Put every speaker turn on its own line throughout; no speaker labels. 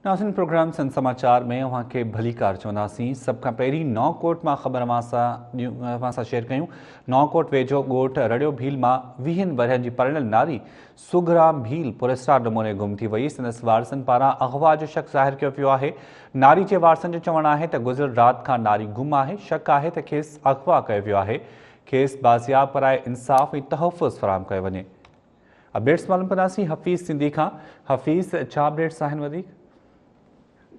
नाज़रीन प्रोग्राम सन समाचार में वहाँ के भली कार चवंदासीं। सब खां पहिरीं नौकोट मां ख़बर अवां सां शेयर कयूं। नौकोट वेझो ॻोठ रड़ियो भील मां 20 वरहनि जी परिणियल नारी सुघरा भील पुरस्कार नमूने गुम थी वई। संदसि वारसनि पारां अग़वा जो शक ज़ाहिर कयो पियो आहे। नारी जे वारसनि जो चवणु आहे त गुज़िरियल राति खां नारी गुम आहे। शक आहे त खेसि अग़वा कयो वियो आहे। खेसि बाज़ियाब कराए इंसाफ़ ऐं तहफ़ुज़ फ़राहम कयो वञे। अपडेट्स मालूम कंदासीं हफ़ीज़ सिंधी खां। हफ़ीज़, छा अपडेट्स आहिनि वधीक?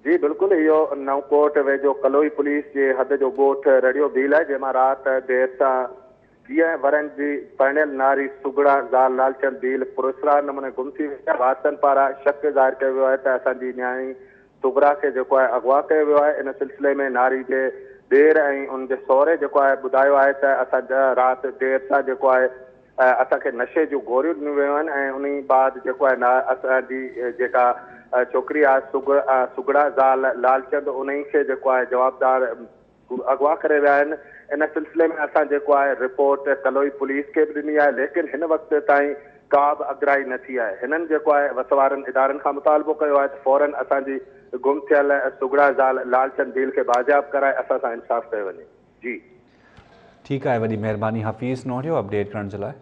जी बिल्कुल, इहो नवकोट वेझो कलोई पुलिस जे हद जो ॻोठ रड़ियो भील है, जंहिंमां राति देर सां 20 वरनि जी परिणियल नारी सुगड़ा ज़ाल लालचंद भील पुरस्कार नमूने गुम थी वई आहे। वारसनि पारां शक ज़ाहिर कयो वियो आहे त असांजी न्याणी सुगड़ा खे जेको आहे अगवा कयो वियो आहे। इन सिलसिले में नारी जे ॾेर ऐं उनजे सहुरे जेको आहे ॿुधायो आहे त असां राति देर सां जेको आहे असांखे नशे जूं गोरियूं ॾिनियूं वियूं आहिनि ऐं उन बाद जेको आहे असांजी जेका छोकिरी आहे सुगड़ा ज़ाल लालचंद उन्हीं खे जेको आहे जवाबदार अगवा करे विया आहिनि। इन सिलसिले में असां जेको आहे रिपोर्ट कलोई पुलिस खे बि ॾिनी आहे, लेकिन हिन वक़्त ताईं का बि अग्राही न थी आहे। हिननि जेको आहे वसवारनि इदारनि खां मुतालबो कयो आहे त फौरन असांजी गुम थियल सुगड़ा ज़ाल लालचंद भील खे बाज़ियाब कराए असां सां इंसाफ़ कयो वञे। जी
ठीकु आहे, वॾी महिरबानी हफ़ीज़ नोड़ियो अपडेट करण जे लाइ।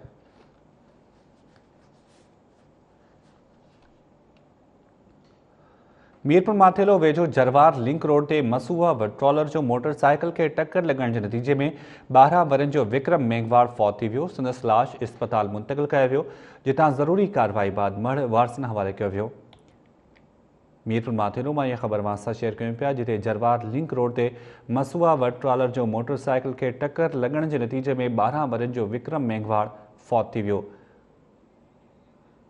मीरपुर माथेलो वेझो जरवार लिंक रोड ते मसूआ वटि ट्रॉलर जो मोटरसाइकिल खे टक्कर लॻण जे नतीजे में 12 वरनि जो विक्रम मेघवाड़ फौत थी वियो। संदसि लाश इस्पताल मुंतक़िल कयो वियो, जितां ज़रूरी कार्रवाई बाद मड़ वारसनि हवाले कयो वियो। मीरपुर माथेलो मां इहा ख़बर असां शेयर कयूं पिया, जिते जरवार लिंक रोड ते मसूआ वटि ट्रॉलर जो मोटरसाइकिल खे टक्कर लॻण जे नतीजे में 12 वरनि जो विक्रम मेघवाड़ फौत थी वियो।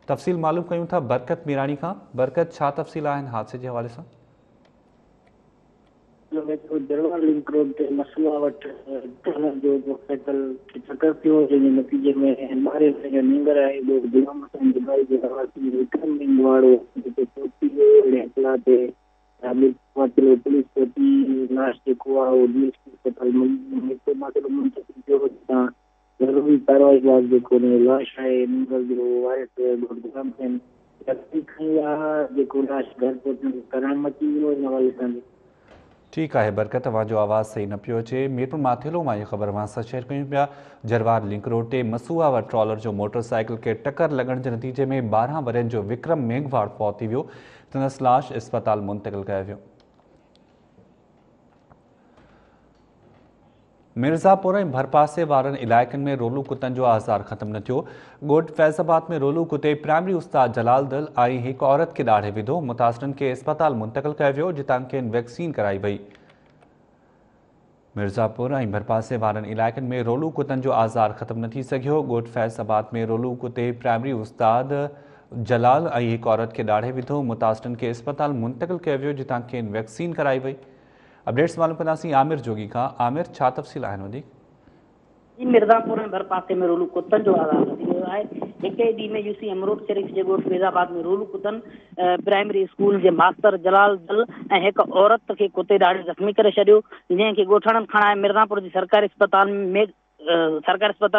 तफ़सील मालूम कयूं था बरकत मीरानी खां। बरकत, छा तफ़सील आहिनि हादसे जे हवाले सां?
जरवार लिंक रोड ते मसूआ वटि ट्रॉलर जो मोटरसाइकिल खे टक्कर थियो, जंहिंजे नतीजे में 12 जो नींगर आहे गुलाम हुसैन दुबई जे रवासी विक्रम मेघवाड़ जेको पहुची वियो। अहिड़े इतला ते माथेलो पुलिस पहुची लाश जेको आहे उहो डीएसपी इस्पताल माथेलो मुंतक़िल कयो, जितां ज़रूरी कार्रवाई बाद जेको लाश आहे नींगर जो वारिस गुलाम हुसैन खणी आहे, जेको लाश घर पहुचण कराइण मची वियो। हिन हवाले सां
ठीकु आहे बरकत, तव्हांजो आवाज़ सही न पियो अचे। मीरपुर माथेलो मां इहा ख़बर असां शेयर कयूं पिया। जरवार लिंक रोड ते मसूआ वटि ट्रॉलर जो मोटरसाइकिल खे टक्कर लॻण जे नतीजे में 12 वरनि जो विक्रम मेघवाड़ फौत थी वियो। संदसि लाश इस्पताल मुंतक़िल कयो वियो। मिर्ज़ापुर ऐं भरपासे वारनि इलाइक़नि में रोलू कुतनि जो आज़ार ख़त्म न थियो। ॻोठ फैज़ाबाद में रोलू कुते प्राइमरी उस्ताद जलाल दल ऐं हिकु औरत खे ॾाढे विधो। मुतासिरनि खे इस्पताल मुंतक़िल कयो वियो, जितां खेनि वैक्सीन कराई वई। मिर्ज़ापुर ऐं भरपासे वारनि इलाइक़नि में रोलू कुतनि जो आज़ार ख़त्म न थी सघियो। ॻोठ फैज़ाबाद में रोलू कुते प्राइमरी उस्ताद जलाल ऐं हिकु औरत खे ॾाढे विधो। मुतासिरनि खे इस्पताल मुंतक़िल कयो वियो, जितां खेनि वैक्सीन कराई वई। अपडेट्स मालूम कंदासीं आमिर जोगी खां। आमिर, छा तफ़सील आहिनि वधीक?
मिर्ज़ापुर ऐं भरपासे में रोलू कुतनि जो आज़ार वधी वियो आहे। हिकु ॾींहुं में यूसी अमरूद शरीफ़ जे ॻोठ फैज़ाबाद में रोलू कुतनि प्राइमरी स्कूल जे मास्तर जलाल दल ऐं हिकु औरत खे कुते ॾाढे ज़ख़्मी करे छॾियो, जंहिंखे ॻोठाणनि खणाए मिर्ज़ापुर जी सरकारी अस्पताल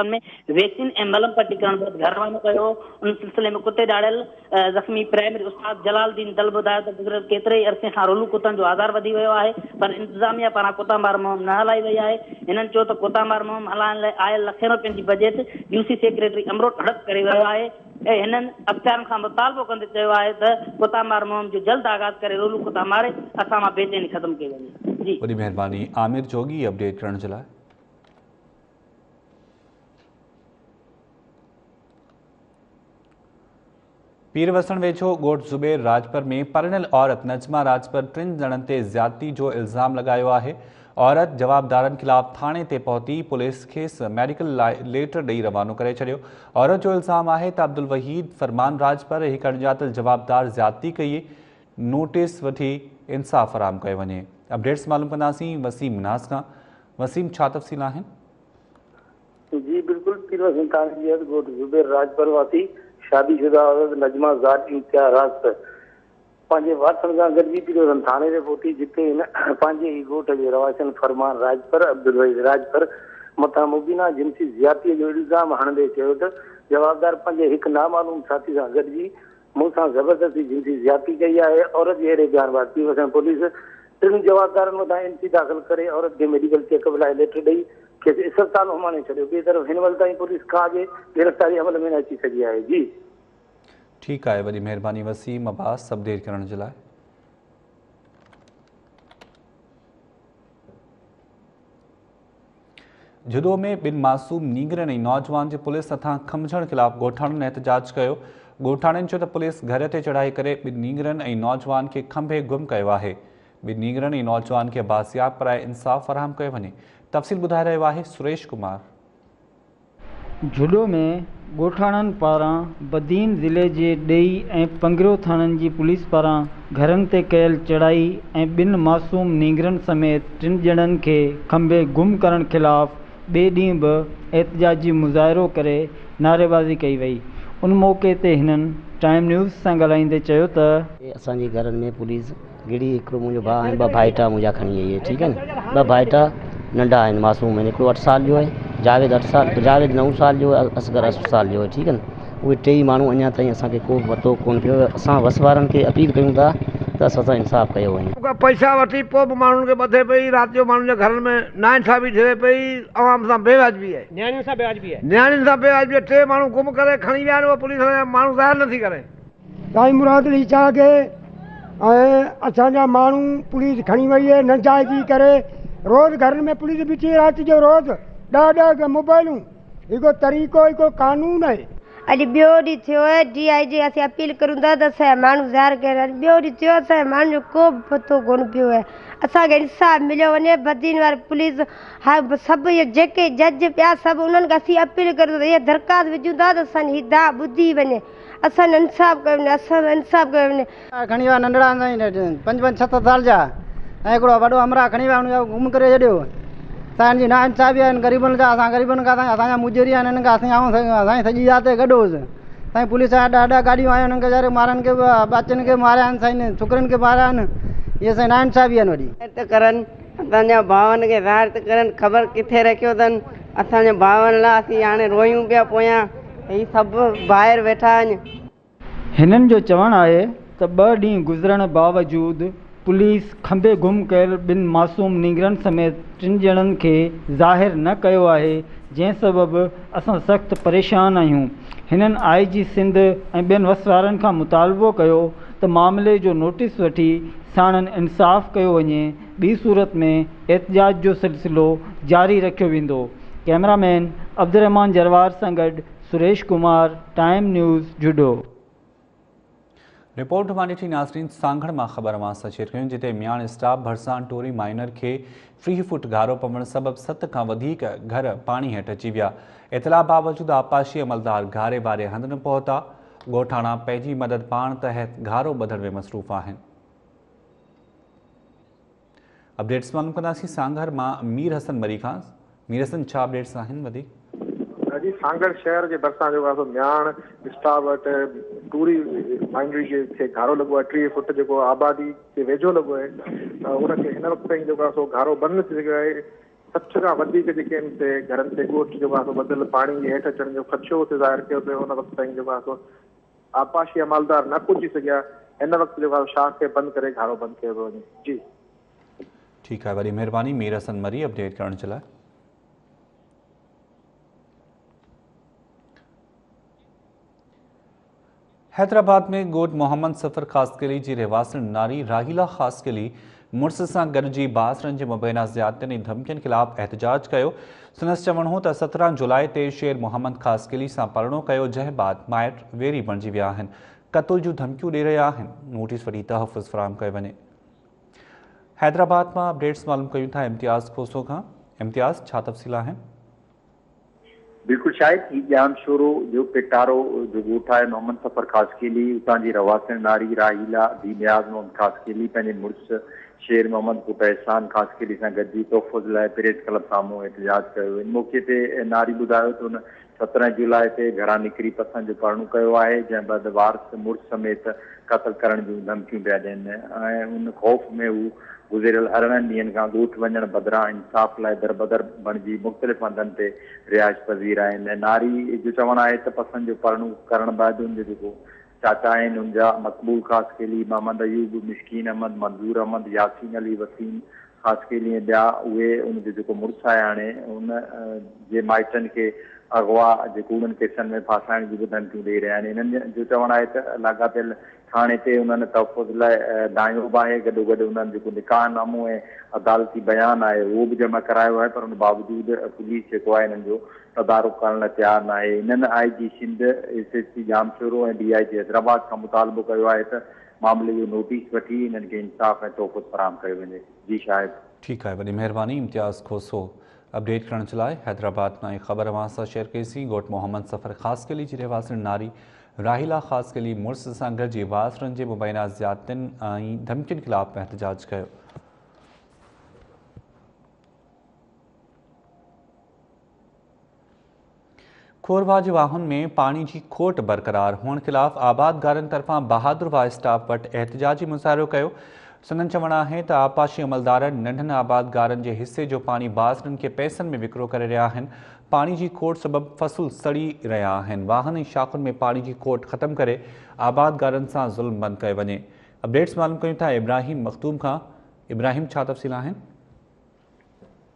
में वैक्सीन ऐं मलम पट्टी करण बैदि घर रवानो कयो। उन सिलसिले में कुते ॾाढियल ज़ख़्मी प्राइमरी उस्ताद जलालदीन दल ॿुधायो त गुज़िरियल केतिरे ई अरसे खां रोलू कुतनि जो आज़ार वधी वियो आहे, पर इंतिज़ामिया पारां कुतामार मुहिम न हलाई वई आहे। हिननि चयो त कुतामार मुहिम हलाइण लाइ आयल लखें रुपयनि जी बजट यूसी सेक्रेटरी अमरोट हड़प करे वियो आहे ऐं हिननि अफ़्सरनि खां मुतालबो कंदे चयो आहे त कुतामार मुहिम जो जल्द आगाज़ करे रोलू कुता मारे असां मां बेचैनी ख़त्म कई वञे। जी
वॾी महिरबानी आमिर जोगी अपडेट करण जे लाइ। पीरवसण वेझो ॻोठ ज़ुबैर राजपर में परिणियल औरत नजमा राजपर 3 ॼणनि ते ज़्यादती जो इल्ज़ाम लॻायो आहे। औरत जवाबदारनि ख़िलाफ़ थाणे ते पहुती पुलिस खेसि मेडिकल लाइ लेटर ॾेई रवानो करे छॾियो। औरत जो इल्ज़ाम आहे त अब्दुल वहीद फरमान राजपर हिकु अणॼातल जवाबदार ज़्यादती कई, नोटिस वठी इंसाफ़ फ़राहम कयो वञे। अपडेट्स मालूम कंदासीं वसीम नाज़ खां। वसीम, छा तफ़सील आहिनि?
जी बिल्कुल, पीरवसण थाणे जी हद ॻोठ ज़ुबैर राजपर वासी शादीशुदा औरत नजमा ज़ात इम्तियाज़ राजपर पंहिंजे वारसनि सां गॾिजी पीरवसण थाणे ते पहुती, जिते हिन पंहिंजे ई ॻोठ जे रवासियुनि फरमान राजपर अब्दुल वहीद राजपर मथां मुबीना जिनसी ज़्यादतीअ जो इल्ज़ाम हणंदे चयो त जवाबदार पंहिंजे हिकु नामालूम साथी सां गॾिजी मूंसां ज़बरदस्ती जिनसी ज़्यादती कई आहे। औरत जे अहिड़े बयान बाबति असां पुलिस 3 जवाबदारनि मथां एनसी दाख़िल करे औरत खे मेडिकल चेकअप लाइ लेटर ॾेई खेसि इस्पताल हुमाणे छॾियो। ॿिए तरफ़ हिन महिल ताईं पुलिस खां अॻे गिरफ़्तारी अमल में न अची सघी आहे। जी
ठीकु आहे, वॾी महिरबानी वसीम अब्बास अपडेट करण जे लाइ। जुडो में 2 मासूम नींगरनि ऐं नौजवान जे पुलिस हथां खमझण ख़िलाफ़ ॻोठाणनि एहतजाज कयो। ॻोठाणनि चयो त पुलिस घर ते चढ़ाई करे 2 नींगरनि ऐं नौजवान खे खंभे गुम कयो आहे। 2 नींगरनि ऐं नौजवान खे बासियाब कराए इंसाफ़ फराहम कयो वञे। तफ़सील ॿुधाए रहियो आहे सुरेश कुमार।
जुडो में ॻोठाणनि पारां बदीन ज़िले जे ॾेई ऐं पंगिरो थाणनि जी पुलिस पारां घरनि ते कयल चढ़ाई ऐं 2 मासूम नींगरनि समेत 3 ॼणनि खे खंभे गुम करण ख़िलाफ़ ॿिए ॾींहुं बि एहतजाजी मुज़ाहिरो करे नारेबाज़ी कई वई। उन मौक़े ते हिननि टाइम न्यूज़ सां ॻाल्हाईंदे चयो त
असांजे घरनि में पुलिस गिड़ी हिकिड़ो मुंहिंजो भाउ आहिनि, 2 भाइटा मुंहिंजा खणी आई आहे। ठीकु आहे न, 2 भाइटा नंढा आहिनि, मासूम आहिनि। हिकिड़ो 8 साल जो आहे, जावेद 8 साल, जावेद 9 साल जो आहे, असगर 8 साल जो आहे। ठीकु आहे न, उहे 3 माण्हू अञा ताईं असांखे को पतो कोन पियो। असां वस वारनि खे अपील कयूं था त असां सां इंसाफ़ कयो वञे।
पैसा वठी पोइ बि माण्हुनि खे ॿधे पई, राति जो माण्हुनि जे घरनि में नाइंसाफ़ी थिए पई, आवाम सां बेवाजिबी आहे, न्याणियुनि सां बेवाजिबी आहे। 3 माण्हू गुम करे खणी विया आहिनि, उहो पुलिस माण्हू ज़ाहिर नथी करे।
साईं मुराद अली शाह खे ऐं असांजा माण्हू पुलिस खणी वई आहे नजाइज़ी करे। रोज़ घरनि में पुलिस बीठी राति जो, रोज़ 10 मोबाइलूं। हिकु तरीक़ो, हिकु कानून आहे।
अॼु ॿियो ॾींहुं थियो आहे, DIG असीं अपील करूं था त असांजा माण्हू ज़ाहिर कनि। अॼु ॿियो ॾींहुं थियो, असांजे माण्हुनि जो को बि पतो कोन पियो आहे। असांखे इंसाफ़ मिलियो वञे। बदीन वारी पुलिस सभु इहे जेके जज पिया सभु उन्हनि खे असीं अपील करूं था, इहे दरख़्वास्त विझूं था त असांजी हिदा ॿुधी वञे, असांजो इंसाफ़ कयो वञे, असांजो इंसाफ़ कयो वञे।
खणी विया नंढड़ा साईं 5-6 साल जा, ऐं हिकिड़ो वॾो अमरा खणी विया, हुनजो गुम करे छॾियो। असांजी नाइंसाफ़ी आहिनि गरीबनि जा, असां गरीबनि खां असांजा मुजरी आहिनि, हिननि खां असां सॼी राति गॾु हुअसि। साईं पुलिस जा 10 गाॾियूं आयूं, हुननि खे वीचारे मारनि खे बचनि खे मारिया आहिनि, साईं छोकिरनि खे मारिया आहिनि। इहे साईं नाइंसाफ़ी आहिनि वॾी।
त करनि असांजा भाउनि खे ज़ाहिर त करनि, ख़बर किथे रखियो अथनि असांजे भाउनि लाइ। असीं हाणे रोयूं पिया पोयां, ही सभु ॿाहिरि वेठा आहिनि।
हिननि जो चवणु आहे त 2 ॾींहं गुज़रण बावजूदि पुलिस खंभे गुम कयल 2 मासूम नींगरनि समेत 3 ॼणनि खे ज़ाहिर न कयो आहे, जंहिं सबबि असां सख़्तु परेशान आहियूं। हिननि IG सिंध ऐं ॿियनि वस वारनि खां मुतालबो कयो त मामले जो नोटिस वठी साणनि इंसाफ़ कयो वञे, ॿी सूरत में एहतजाज जो सिलसिलो जारी रखियो वेंदो। कैमरामैन अब्दुर्रहमान जरवार सां गॾु सुरेश कुमार, टाइम न्यूज़ जुडो।
रिपोर्ट मां ॾिठी नाज़रीन सांगड़ मां ख़बर मां सां शेयर कयूं, जिते मियाण स्टाफ भरिसां टोरी माइनर खे 3 फुट गारो पवण सबबि 7 खां वधीक घर पाणी हेठि अची विया। इतला बावजूदि आपाशी अमलदार घारे बारे हंधि न पहुता। ॻोठाणा पंहिंजी मदद पाण तहत घारो ॿधण में मसरूफ़ आहिनि। अपडेट्स मालूम कंदासीं सांगड़ मां मीर हसन मरी खां। मीर हसन, छा अपडेट्स आहिनि वधीक?
जी सांगड़ शहर के भरिसां जो आहे म्याण स्टाफ वटि टूरी माइनरी खे घारो लॻो आहे। 3 फुट जेको आबादी जे वेझो लॻो आहे, उनखे हिन वक़्तु ताईं जेको आहे सो घारो बंदि थी सघियो आहे। 60 खां वधीक जेके आहिनि से घरनि ते ॻोठ जेको आहे सो बदियल पाणी जे हेठि अचण जो ख़दशो हुते ज़ाहिर कयो पियो। उन वक़्तु ताईं जेको आहे सो आपाशी अमलदार न पुॼी सघिया। हिन वक़्तु जेको आहे शाख खे बंदि करे घारो बंदि कयो पियो वञे। जी
ठीकु आहे, वॾी महिरबानी मीर हसन मरी अपडेट करण जे लाइ। हैदराबाद में ॻोठ मोहम्मद सफ़र ख़ासकेली जी रहवासन नारी राहीला ख़ासकेली मुड़ुस सां गॾिजी बासरनि जे मुबैना ज़ियादतियुनि ऐं धमकियुनि ख़िलाफ़ एहतजाज कयो। संदसि चवणु हो त 17 जुलाई ते शेर मोहम्मद ख़ासकेली सां परणो कयो, जंहिं बाद माइट वेरी बणिजी विया आहिनि, क़त्ल जूं धमकियूं ॾेई रहिया आहिनि। नोटिस वठी तहफ़ुज़ फराहम कयो वञे। हैदराबाद मां अपडेट्स मालूम कयूं था इम्तियाज़ खोसो खां। इम्तियाज़, छा तफ़सील आहिनि?
बिल्कुल शायद ही जाम शोरो जो पिटारो जो ॻोठ आहे मोहम्मद सफ़र ख़ासकेली, उतां जी रवासन नारी राहीला दी नियाज़ मोहम्मद ख़ासकेली पंहिंजे मुड़ुस शेर मोहम्मद पुट एहसान ख़ासकेली सां गॾिजी तोहफ़ुज़ लाइ प्रेस क्लब साम्हूं एहतजाज कयो। इन मौक़े ते नारी ॿुधायो त हुन 17 जुलाई ते घरां निकिरी पसंदि जो परणो कयो आहे, जंहिं बाद वारस मुड़ुस समेत क़त्ल करण जूं धमकियूं पिया ॾियनि ऐं उन ख़ौफ़ में हू गुज़िरियल 18 ॾींहंनि खां ॻोठ वञण बदिरां इंसाफ़ लाइ दरबदर बणिजी मुख़्तलिफ़ हंधनि ते रिहाइश पज़ीर आहिनि। नारी जो चवणु आहे त पसंदि जो परणो करण बैदि हुनजो जेको चाचा आहिनि उनजा मक़बूल ख़ासकेली, मोहम्मद अयूब, मिशकीन अहमद, मंजूर अहमद, यासीन अली, वसीम ख़ासकेली ऐं ॿिया उहे उनजो जेको मुड़ुसु आहे हाणे उन जे माइटनि खे अगवा जेको उन्हनि केसनि में फासाइण जी धमकियूं ॾेई रहिया आहिनि। इन्हनि जो चवणु आहे त लाॻापियल थाणे ते उन्हनि तहफ़ुज़ लाइ दायो बि आहे, गॾोगॾु उन्हनि जेको निकाहनामो ऐं अदालती बयानु आहे उहो बि जमा करायो आहे, पर उन बावजूदि पुलिस जेको आहे हिननि जो तदारुक करण लाइ तयारु न आहे। हिननि IG सिंध, SSP जामशोरो ऐं DIG हैदराबाद खां मुतालबो कयो आहे त मामले जो नोटिस वठी हिननि खे इंसाफ़ ऐं तोहफ़ुज़ फराहम कयो वञे। जी शायद।
ठीक है, वॾी महिरबानी इम्तियाज़ खोसो अपडेट करण जे लाइ। हैदराबाद मां ख़बर अवां सां शेयर कईसीं। ॻोठ मोहम्मद सफ़र ख़ासकेली जी रहवासण नारी राहिला ख़ासकेली मुड़ुस सां गॾिजी वासरनि जे मुबैना ज़ियादतियुनि ऐं धमकियुनि ख़िलाफ़ एहतजाज कयो। खोरवा जे वाहुनि में पाणी जी खोट बरक़रार हुअण ख़िलाफ़ आबादगारनि तरफ़ां बहादुरवाह स्टाफ वटि एहतजाजी मुज़ाहिरो कयो। संदन चवणु आहे त आपाशी अमलदारनि नंढनि आबादगारनि जे हिसे जो पाणी बाज़रनि खे पैसनि में विकिरो करे रहिया आहिनि। पाणी जी खोट सबबि फ़सुल सड़ी रहिया आहिनि। वाहन ऐं शाख़ुनि में पाणी जी खोट ख़तमु करे आबादगारनि सां ज़ुल्म बंदि कयो वञे। अपडेट्स मालूम कयूं था इब्राहिम मखदूम खां। इब्राहिम, छा तफ़सील आहिनि?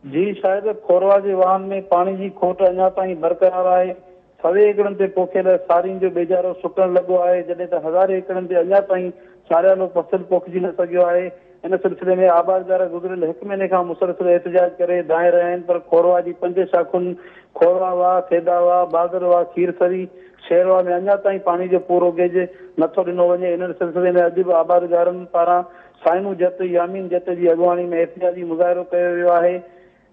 जी शायद खोरवा जे वाहन में पाणी जी खोट अञा ताईं बरक़रार आहे। सवे एकड़नि ते पोखियल सारियुनि जो बेजारो सुकण लॻो आहे, जॾहिं त हज़ारे एकड़नि ते अञा ताईं सारियालो फसल पोखिजी न सघियो आहे। इन सिलसिले में आबादगार गुज़िरियल 1 महीने खां मुसलसिल एहतजाज करे दाएं रहिया आहिनि, पर खोरवा जी 5 शाख़ुनि खोरवा, खेदावा, बादरवा, खीरसरी, शेरवा में अञा ताईं पाणी जो पूरो गेज नथो ॾिनो वञे। इन सिलसिले में अॼु बि आबादगारनि पारां साइनू जत, यामीन जत जी अॻुवाणी में एहतजाजी मुज़ाहिरो कयो वियो आहे।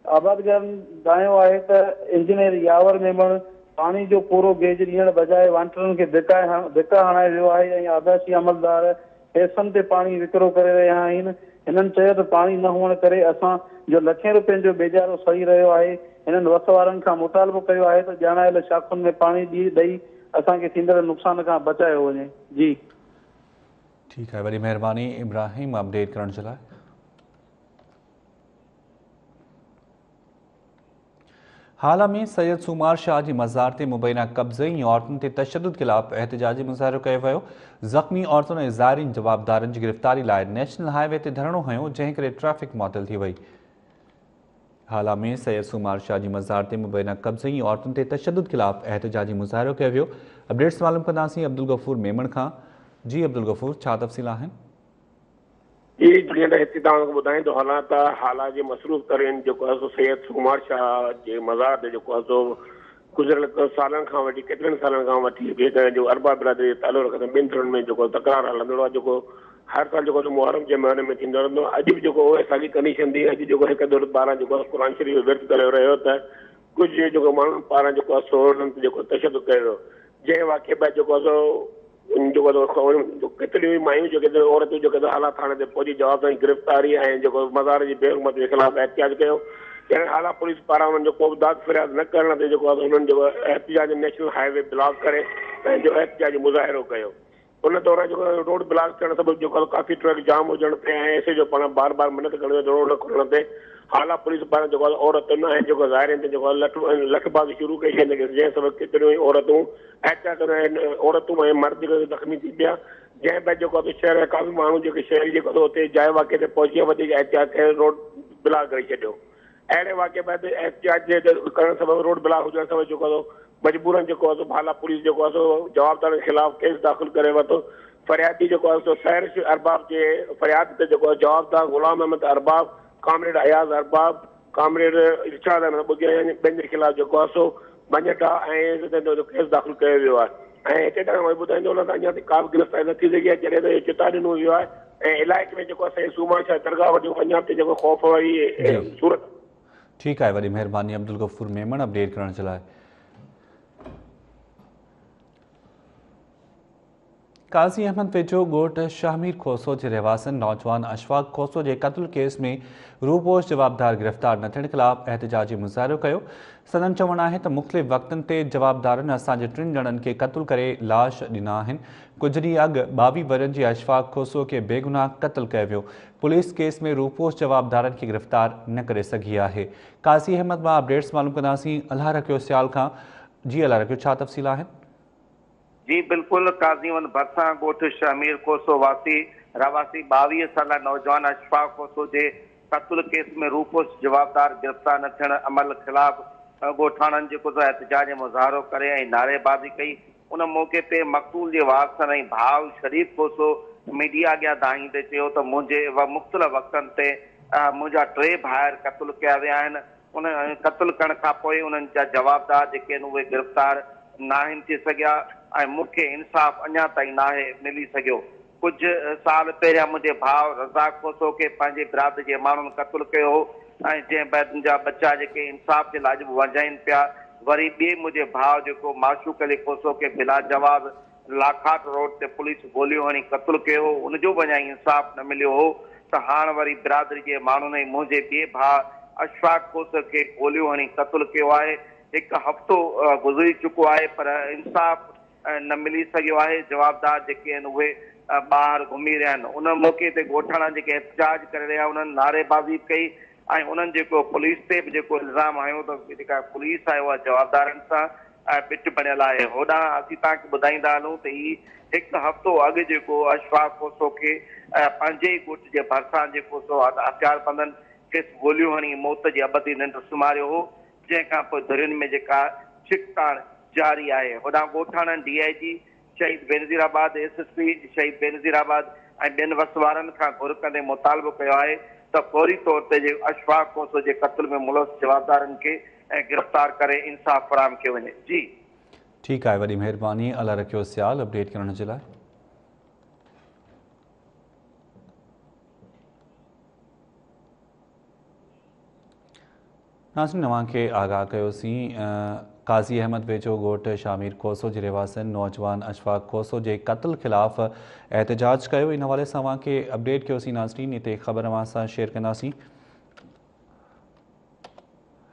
आबादगारनि दायो आहे त इंजीनियर यावर मेमण पाणी जो पूरो गेज ॾियण बजाए वांटरनि खे धिका हणाए वियो आहे ऐं आबाशी अमलदार पैसनि ते पाणी विकिरो करे रहिया आहिनि। हिननि चयो त पाणी न हुअण करे असांजो लखें रुपयनि जो बेजारो सही रहियो आहे। हिननि वस वारनि खां मुतालबो कयो आहे त ॼाणायल शाख़ुनि में पाणी ॾेई असांखे थींदड़ नुक़सान खां बचायो वञे। जी
ठीक है, वॾी महिरबानी इब्राहिम अपडेट करण जे लाइ। हाल में सैयद सूमार शाह जी मज़ार ते मुबैना कब्ज़े ऐं औरतुनि ते तशद्दुद ख़िलाफ़ एहतजाजी मुज़ाहिरो कयो वियो। ज़ख़्मी औरतुनि ऐं ज़ाइरीन जवाबदारनि जी गिरफ़्तारी लाइ नेशनल हाईवे ते धरणो हयो, जंहिं करे ट्रैफ़िक मुअतल थी वई। हाल में सैयद सूमार शाह जी मज़ार ते मुबैना कब्ज़े ऐं औरतुनि ते तशद्दुद ख़िलाफ़ एहतजाजी मुज़ाहिरो कयो वियो। अपडेट्स मालूम कंदासीं अब्दुल गफ़ूर मेमण खां। जी अब्दुल गफ़ूर, छा तफ़सील आहिनि?
जीअं त हिते तव्हांखे ॿुधाईं थो हलां त हालात जे मसरूफ़ तरीन जेको आहे सो सैयद सूमार शाह जे मज़ार ते जेको आहे सो गुज़िरियल सालनि खां वठी केतिरनि सालनि खां वठी जो अरबा बिरादरी तालुक़ रखंदड़ 2 थिरनि में जेको तकरार हलंदो आहे, जेको हर साल जेको मुहर्रम जे महीने में थींदो रहंदो आहे। अॼु बि जेको उहे साॻी कंडीशन थी। अॼु जेको 1-2-12 जेको क़ुरान शरीफ़ विर्त करे रहियो त कुझु जेको माण्हुनि पारां जेको आहे सो हुननि ते जेको तशद्दुद कयो वियो, जंहिं वाक़े में जेको आहे सो केतिरियूं मायूं जो केतिरियूं औरतूं जो हालात थाणे ते पहुची जवाब सां गिरफ़्तारी ऐं जेको मज़ार जी बेहरमत जे ख़िलाफ़ एहतिजाज कयो। जंहिं हालात पुलिस पारां हुननि जो को बि दाद फ़रियाद न करण ते जेको आहे हुननि जेको एहतिजाज नेशनल हाईवे ब्लॉक करे पंहिंजो एहतिजाजी मुज़ाहिरो कयो। उन दौरान जेको रोड ब्लॉक थियण सबबि जेको काफ़ी ट्रक जाम हुजण ते ऐं ऐसे जो पाण बार बार मिनत करण रोड न खुलण ते हाल पुलिस पारां जेको औरतुनि ऐं जेको ज़ाइरनि ते जेको लठबाज़ी शुरू कई छॾी, जंहिं सबबि केतिरियूं ई औरतूं एहतियात औरतूं ऐं मर्द ज़ख़्मी थी पिया। जंहिं बैदि जेको शहर जा काफ़ी माण्हू जेके शहरी जेको हुते जाइ वाक़े ते पहुची वधीक एहतियात करे रोड ब्लॉक करे छॾियो। अहिड़े वाक़े बैदि एहतियात जे करण सबबि रोड ब्लॉक हुजण सबबि जेको मजबूरन जेको आहे भाला पुलिस जेको आहे सो जवाबदारनि के ख़िलाफ़ केस दाख़िल करे वरितो। फरियादी जेको आहे सो सैरिश अरबाब जे फरियाद ते जेको जवाबदार गुलाम अहमद अरबाब, कामरेड अयाज़ अरबाब, कामरेड इरशाद अहमद ॿियनि जे ख़िलाफ़ जेको आहे सो मञटा ऐं केस दाख़िल कयो वियो आहे। ऐं हिते तव्हां ॿुधाईंदो न त अञा ताईं का बि गिरफ़्तारी न थी सघी आहे, जॾहिं त चिता ॾिनो वियो आहे ऐं इलाइक़े में जेको आहे सूमार शाह दरगाह वटि अञा ते जेको ख़ौफ़ वारी सूरत।
ठीकु आहे, वॾी महिरबानी अब्दुल गफ़ूर मेमण अपडेट करण जे लाइ। काज़ी अहमद वेझो ॻोठ शाहमीर खोसो जे रहवासन नौजवान अशफाक खोसो जे क़त्ल केस में रूपोश जवाबदार गिरफ़्तार न थियण ख़िलाफ़ एहतजाजी मुज़ाहिरो कयो। सदन चवणु आहे त मुख़्तलिफ़ वक़्तनि ते जवाबदारनि असांजे 3 ॼणनि खे क़त्ल करे लाश ॾिना आहिनि। कुझु ॾींहं अॻु 22 वरनि जी अशफाक खोसो खे बेगुनाह क़त्ल कयो वियो। पुलिस केस में रूपोश जवाबदारनि खे गिरफ़्तार न करे सघी आहे। काज़ी अहमद मां अपडेट्स मालूम कंदासीं अल्लाह रखियो सियाल खां। जी अल्लाह रखियो, छा तफ़सील आहिनि?
जी बिल्कुल, काज़ीवन भरसां ॻोठ शमीर कोसो वासी रवासी 22 साल नौजवान अशफाक कोसो जे क़त्ल केस में रूपोस जवाबदार गिरफ़्तार न थियण अमल ख़िलाफ़ ॻोठाणनि जेको एहतजाज मुज़ाहरो करे ऐं नारेबाज़ी कई। उन मौक़े ते मक़तूल जे वारसनि ऐं भाउ शरीफ़ कोसो मीडिया अॻियां दाहींदे चयो त मुंहिंजे मुख़्तलिफ़ वक़्तनि ते मुंहिंजा 3 भाइर क़त्ल कया विया आहिनि। उन क़त्ल करण खां पोइ उन्हनि जा जवाबदार जेके आहिनि उहे गिरफ़्तार नाहिनि थी सघिया ऐं मूंखे इंसाफ़ अञा ताईं नाहे मिली सघियो। कुझु साल पहिरियां मुंहिंजे भाउ रज़ाक कोसो खे पंहिंजे बिरादरी जे माण्हुनि क़त्ल कयो हो ऐं जंहिं बैदि मुंहिंजा बच्चा जेके इंसाफ़ जे लाइ वॼाइनि पिया। वरी ॿिए मुंहिंजे भाउ जेको माशूक अली कोसो खे बिला जवाब लाखाट रोड ते पुलिस गोलियूं हणी क़त्ल कयो हो, उनजो बि अञा इंसाफ़ न मिलियो हो। त हाणे वरी बिरादरी जे माण्हुनि ऐं मुंहिंजे ॿिए भाउ अशफाक कोसो खे गोलियूं हणी क़त्ल कयो आहे। हिकु हफ़्तो गुज़री चुको आहे पर इंसाफ़ न मिली सघियो आहे। जवाबदार जेके आहिनि उहे ॿाहिरि घुमी रहिया आहिनि। उन मौक़े ते ॻोठाणा जेके एहतजाज करे रहिया उन्हनि नारेबाज़ी कई ऐं उन्हनि जेको पुलिस ते बि जेको इल्ज़ाम हयो त जेका पुलिस आहे उहा जवाबदारनि सां पिट बणियल आहे। होॾां असीं तव्हांखे ॿुधाईंदा हलूं त ही हिकु हफ़्तो अॻु जेको अशफाक कोसो खे पंहिंजे ई ॻोठ जे भरिसां जेको सो हथियारबंदनि खेसि गोलियूं हणी मौत जी अबधी निंड सुम्हारियो हो, जंहिंखां पोइ धुरियुनि में जेका छिकताण जारी आहे। होॾां ॻोठाणनि DIG शहीद बेनज़ीराबाद SSP शहीद बेनज़ीराबाद ऐं ॿियनि वसवारनि खां घुर कंदे मुतालबो कयो आहे त फौरी तौर ते जे अशफाक कोसो जे क़त्ल में मुलविस जवाबदारनि खे गिरफ़्तार करे इंसाफ़ फराहम कयो वञे। जी
ठीकु आहे, वॾी महिरबानी। अला रखियो सियाल अपडेट करण जे लाइ। नाज़रीन, तव्हांखे आगाह कयोसीं काज़ी अहमद वेझो ॻोठ शामिर कोसो जे रहवासियुनि नौजवान अशफाक कोसो जे क़त्ल ख़िलाफ़ एहतजाज कयो। इन हवाले सां तव्हांखे अपडेट कयोसीं। नाज़रीन, हिते ख़बर अवां सां शेयर कंदासीं।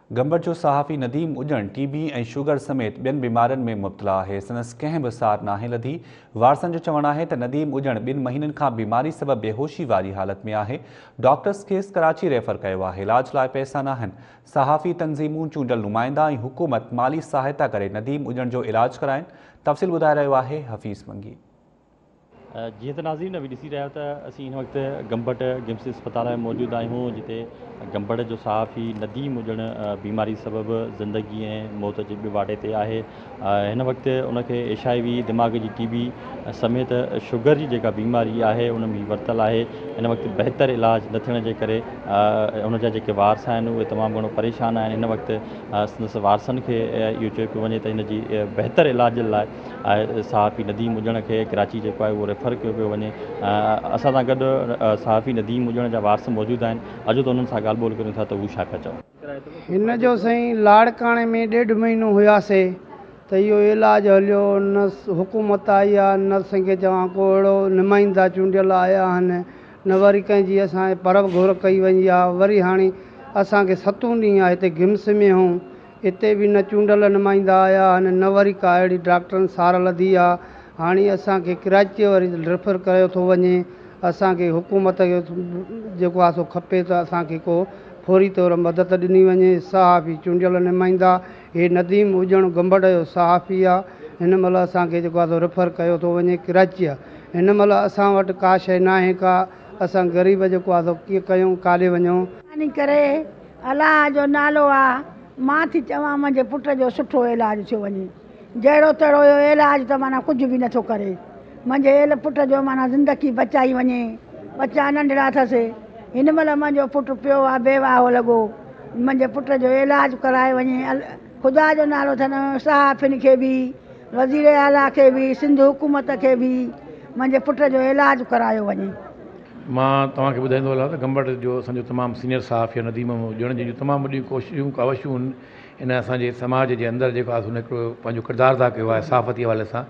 गंबड़ जो सहाफ़ी नदीम उजण TB ऐं शुगर समेत ॿियनि बीमारियुनि में मुब्तला आहे। संदसि कंहिं बि सार नाहे लधी। वारसनि जो चवणु आहे त नदीम उजण 2 महीननि खां बीमारी सबबि बेहोशी वारी हालत में आहे। डॉक्टर्स खेसि कराची रेफर कयो आहे। इलाज लाइ पैसा नाहिनि। सहाफ़ी तंज़ीमूं, चूंडियल नुमाइंदा ऐं हुकूमत माली सहायता करे नदीम उजण जो इलाज कराइनि। तफ़सील ॿुधाए रहियो आहे हफ़ीज़ मंगी।
जीअं त नाज़रीन अभी ॾिसी रहिया त असीं हिन वक़्तु गंबड़ गिम्स अस्पताल में मौजूदु आहियूं, जिते गंबड़ जो सहाफ़ी नदीम उजण बीमारी सबबि ज़िंदगी ऐं मौत जे वाटे ते आहे। हिन वक़्तु उनखे HIV, दिमाग़ जी TB समेत शुगर जी जेका बीमारी आहे उन में वरितल आहे। हिन वक़्तु बहितर इलाज न थियण जे करे उनजा जेके वारस आहिनि उहे तमामु घणो परेशान आहिनि। हिन वक़्तु संदसि वारसनि खे इहो चयो पियो वञे त हिन जी बहितर इलाज लाइ सहाफ़ी नदीम उजण खे कराची जेको आहे उहो रेफर कयो पियो वञे। असां सां गॾु सहाफ़ी नदीम उजण जा वारस मौजूदु आहिनि। अॼु त उन्हनि सां ॻाल्हि ॿोल करियूं था त उहे छा पिया चवनि।
हिन जो साईं लाड़काणे में 1.5 महीनो हुयासीं त इहो इलाजु हलियो न। हुकूमत आई आहे न असांखे चवां को अहिड़ो नुमाइंदा चूंडियल आया आहिनि, न वरी कंहिंजी असांजे परब घुर कई वई आहे। वरी हाणे असांखे 7 ॾींहं आहे हिते गिम्स में हूं, हिते बि न चूंडियल नुमाइंदा आया आहिनि, न वरी का अहिड़ी डॉक्टरनि सार लधी आहे। हाणे असांखे कराची वरी रेफर कयो थो वञे। असांखे हुकूमत जो जेको आहे सो खपे त असांखे को फौरी तौर मदद ॾिनी वञे। सहाफ़ी चूंडियल नुमाइंदा हे नदीम उजण गंबड़ जो सहाफ़ी आहे। हिन महिल असांखे जेको आहे सो रेफर कयो थो वञे कराची। हिन महिल असां वटि का शइ न आहे का। असां ग़रीब जेको आहे सो कीअं कयूं, काॾे वञूं।
इन करे अलाह जो नालो आहे, मां थी चवां मुंहिंजे पुट जो सुठो इलाजु थियो वञे। जहिड़ो तहिड़ो इलाजु त माना कुझु बि नथो करे। मुंहिंजे पुट जो माना ज़िंदगी बचाई वञे। बच्चा नंढड़ा अथसि। हिन महिल मुंहिंजो पुटु पियो आहे बेवाहो लॻो। मुंहिंजे पुट जो इलाजु कराए वञे। ख़ुदा जो नालो अथनि सहाफ़िन खे बि, वज़ीर आला खे बि, सिंध हुकूमत खे बि मुंहिंजे पुट जो इलाजु करायो वञे।
मां तव्हांखे ॿुधाईंदो हलां त गंबड़ जो असांजो तमामु सीनियर सहाफ़ी आहे नदीम उजण जी तमामु वॾियूं कोशिशूं कावशूं आहिनि। इन असांजे समाज जे अंदरि जेको आहे हुन हिकिड़ो पंहिंजो किरदारु अदा कयो आहे सहाफ़ती हवाले सां।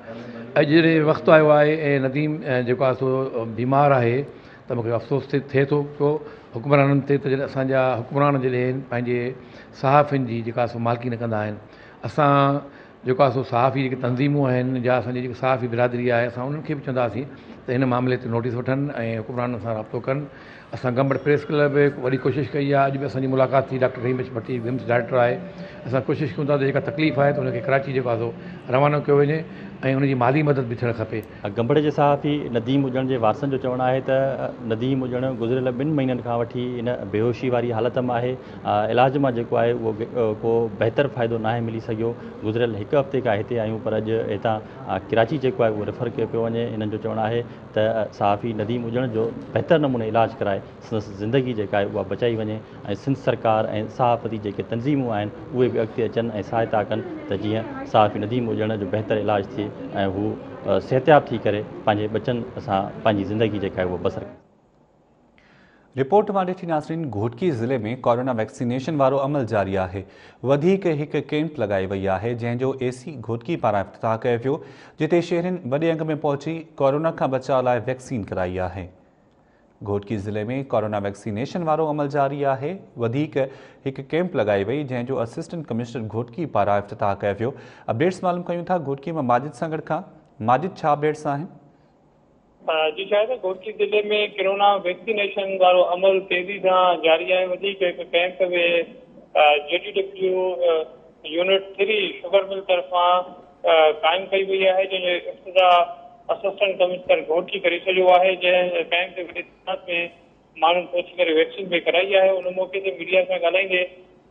अॼु जॾहिं वक़्तु आयो आहे ऐं नदीम जेको आहे सो बीमार आहे त मूंखे अफ़सोस थिए थो पियो हुकुमराननि ते त जॾहिं असांजा हुकुमरान जॾहिं पंहिंजे सहाफ़ियुनि जी जेका सो मालिकी न कंदा आहिनि। असां जेको आहे सो सहाफ़ी जेके तंज़ीमूं आहिनि या असांजी जेकी सहाफ़ी बिरादरी आहे असां उन्हनि खे बि चवंदासीं त हिन मामले ते नोटिस वठनि ऐं हुकुमराननि सां राब्तो कनि असां गंबड़ प्रेस क्लब बि वॾी कोशिशि कई आहे। अॼु बि असांजी मुलाक़ात थी डॉक्टर रहीम भट्टी विम्स डायरेक्टर आहे। असां कोशिशि कयूं था त जेका तकलीफ़ आहे त उनखे कराची जेको आहे सो रवानो कयो वञे ऐं उनजी माली मदद बि थियणु खपे।
गंबड़ जे सहाफ़ी नदीम हुजण जे वारसनि जो चवणु आहे त नदीम हुजण गुज़िरियल 2 महीननि खां वठी इन बेहोशी वारी हालत में आहे। इलाज मां जेको आहे उहो को बहितर फ़ाइदो नाहे मिली सघियो। गुज़िरियल 1 हफ़्ते खां हिते आहियूं पर अॼु हितां कराची जेको आहे उहो रेफर कयो पियो वञे। इन्हनि जो चवणु आहे त सहाफ़ी नदीम हुजण जो बहितर नमूने इलाज कराए संदसि ज़िंदगी जेका आहे उहा बचाई वञे ऐं सिंध सरकार ऐं सहाफ़ती जेके तंज़ीमूं आहिनि उहे बि अॻिते अचनि ऐं सहायता कनि त जीअं सहाफ़ी नदीम हुजण जो बहितर इलाज थिए ऐं हू सेहतियाब थी करे पंहिंजे बचनि सां पंहिंजी ज़िंदगी जेका आहे उहा बसर करे।
रिपोर्ट मां ॾिठी नासरीन, घोटकी ज़िले में कोरोना वैक्सीनेशन वारो अमल जारी आहे। वधीक हिकु कैंप लॻाई वई आहे जंहिंजो AC घोटकी पारां इफ़्तिताह कयो वियो, जिते शहरनि वॾे अंग में पहुची कोरोना खां बचाव लाइ वैक्सीन कराई आहे। घोटकी ज़िले में कोरोना वैक्सीनेशन वारो अमल जारी आहे। वधीक हिकु कैंप लॻाई वई जंहिंजो असिस्टेंट कमिश्नर घोटकी पारां इफ़्तिताह कयो वियो। अपडेट्स मालूम कयूं था घोटकी में माजिद सां गॾु खां। माजिद, छा अपडेट्स आहिनि?
जी शायद घोटकी जिले में कोरोना वैक्सीनेशन वारो अमल तेज़ी सां जारी आहे। वधीक हिकु कैंप में JDW यूनिट 3 शुगर मिल तरफ़ां क़ाइमु कई वई आहे, जंहिंजो इफ़्तिताह असिस्टेंट कमिश्नर घोटकी करे छॾियो आहे। जंहिं कैंप ते वॾी तादाद में माण्हुनि पहुची करे वैक्सीन बि कराई आहे। उन मौक़े ते मीडिया सां ॻाल्हाईंदे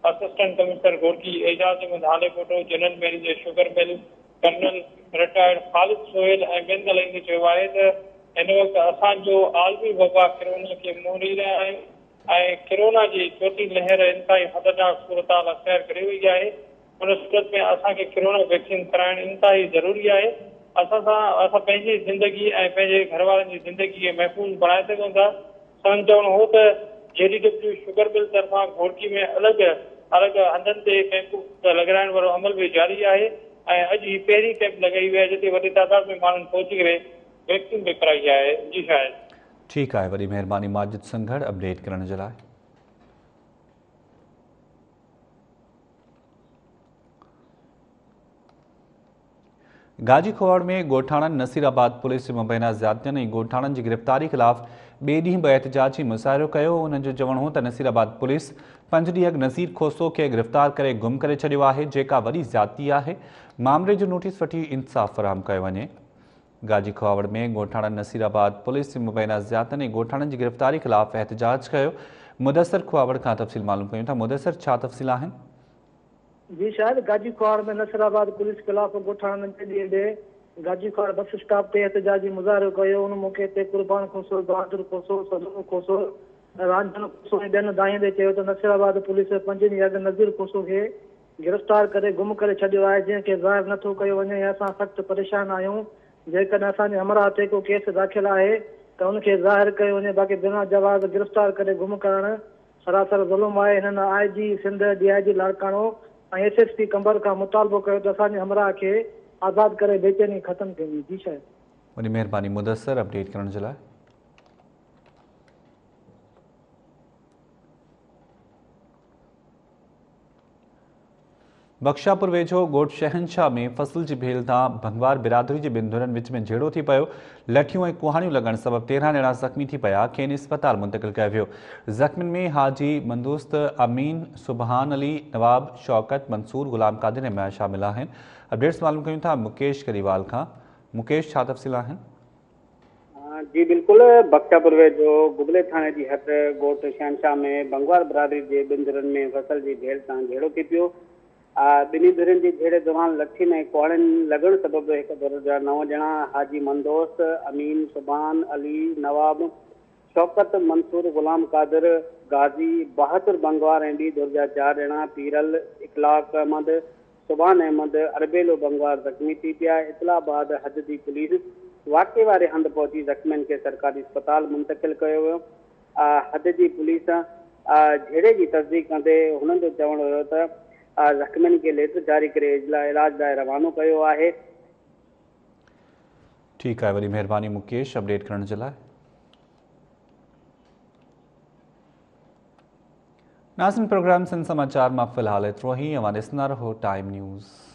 असिस्टेंट कमिश्नर घोटकी एजाज़ अहमद हाले कोटो, general manager sugar mill colonel retired Khalid Sohail ऐं ॿियनि ॻाल्हाईंदे चयो आहे त हिन वक़्तु असांजो आलमी वबा कोरोना खे मुंहुं ॾेई रहिया आहियूं ऐं कोरोना जी चोथीं लहर इंतिहाई ख़तरनाक सूरत अख़्तियार करे वई आहे। उन सूरत में असांखे कोरोना वैक्सीन कराइण इंतिहाई ज़रूरी आहे। असां पंहिंजी ज़िंदगी ऐं पंहिंजे घर वारनि जी ज़िंदगी खे महफ़ूज़ बणाए सघूं था। संदसि चवणु हो त JDW शुगर मिल तरफ़ां घोटकी में अलॻि अलॻि हंधनि ते कैंपूं लॻाइण वारो अमल बि जारी आहे ऐं अॼु ही पहिरीं कैंप लॻाई वई आहे जिते वॾी तादाद में माण्हुनि पहुची करे वैक्सीन बि कराई आहे। जी शायद
ठीकु आहे, वॾी महिरबानी माजिद संघड़ अपडेट करण जे लाइ। गाजी खोड़ में ॻोठाणनि नसीराबाद पुलिस जे मुबैना ज़्यादतियुनि ऐं ॻोठाणनि जी गिरफ़्तारी ख़िलाफ़ ॿिए ॾींहुं एहतिजाजी मुज़ाहिरो कयो। उन्हनि जो चवणु हो त नसीराबाद पुलिस 5 ॾींहं अॻु नज़ीर खोसो खे गिरफ़्तार करे गुम करे छॾियो आहे, जेका वॾी ज़्यादती आहे। मामले जो नोटिस वठी इंसाफ़ फ़राहम कयो वञे। गाजी खोड़ में ॻोठाणनि नसीराबाद पुलिस जे मुबैना ज़्यादतियुनि ऐं ॻोठाणनि जी गिरफ़्तारी ख़िलाफ़ एहतिजाज कयो। मुदस्सिर खोड़ खां तफ़सील मालूम कयूं था। मुदस्सिर, छा तफ़सील आहिनि?
जी शायद गाजी खोड़ में नसीराबाद पुलिस खिलाफ़ ॻोठाणनि जे ॾींहुं गाजी खोड़ बस स्टॉप ते एहतिजाजी मुज़ाहिरो कयो। उन मौक़े ते कुर्बान खोसो, बहादुर खोसो, सदनू खोसो, रांझन खोसो ऐं ॿियनि दाईंदे चयो त नसीराबाद पुलिस 5 ॾींहं अॻु नज़ीर खोसो खे गिरफ़्तार करे गुम करे छॾियो आहे, जंहिंखे ज़ाहिर नथो कयो वञे ऐं असां सख़्तु परेशान आहियूं। जेकॾहिं असांजे हमराह ते को केस दाख़िल आहे त उनखे ज़ाहिर कयो वञे, बाक़ी बिना जवाब गिरफ़्तार करे गुम करणु सरासर ज़ुल्म आहे। हिननि IG सिंध, DIG लाड़काणो ऐं SSP कंबर खां मुतालबो कयो त असांजे हमराह खे आज़ादु करे बेचैनी ख़तमु कई। जी शायद
वॾी महिरबानी मुदस्सिर अपडेट करण जे लाइ। बख्शापुर वेझो ॻोठ शहनशाह में फसल जी भेल तां भंगवार बिरादरी जे 2 धुरनि विच में झेड़ो थी पियो। लठियूं ऐं कुहाड़ियूं लॻण सबबि 13 ॼणा ज़ख़्मी थी पिया, खेनि इस्पताल मुंतक़िल कयो वियो। ज़ख़्मियुनि में हाजी मंदोस्त, अमीन, सुबहान अली, नवाब, शौकत, मंसूर, गुलाम कादिर ऐं मया शामिल आहिनि। अपडेट्स मालूम कयूं था मुकेश करीवाल खां। मुकेश, छा तफ़सील आहिनि?
जी बिल्कुल, बख्शापुर वेझो गुगले थाणे जी हट ॻोठ शहनशाह में भंगवार बिरादरी जे 2 धुरनि में फसल जी भेल तां झेड़ो थी पियो। ॿिन्ही धुरनि जी झेड़े दौरान लठियुनि ऐं कुहाड़ियुनि लॻण सबबि 1 धुर जा 9 ॼणा हाजी मंदोस्त, अमीन, सुबहान अली, नवाब, शौकत, मंसूर, गुलाम कादिर, गाज़ी, बहादुर भंगवार ऐं ॿी धुर जा 4 ॼणा पीरल, इखलाक अहमद, सुभान अहमद, अरबेलो भंगवार ज़ख़्मी थी पिया। इतलाबाद हद जी पुलिस वाक़े वारे हंधि पहुची ज़ख़्मियुनि खे सरकारी अस्पताल मुंतक़िल कयो वियो। हद जी पुलिस झेड़े जी तस्दीक कंदे हुननि जो चवणु हुयो त ज़ख़्मियुनि खे लेटर जारी करे इलाज लाइ रवानो कयो आहे।
ठीकु आहे, वॾी महिरबानी मुकेश अपडेट करण जे लाइ। नाज़रीन, प्रोग्राम सिंध समाचार मां फ़िलहाल एतिरो ई। अवां ॾिसंदा रहो टाइम न्यूज़।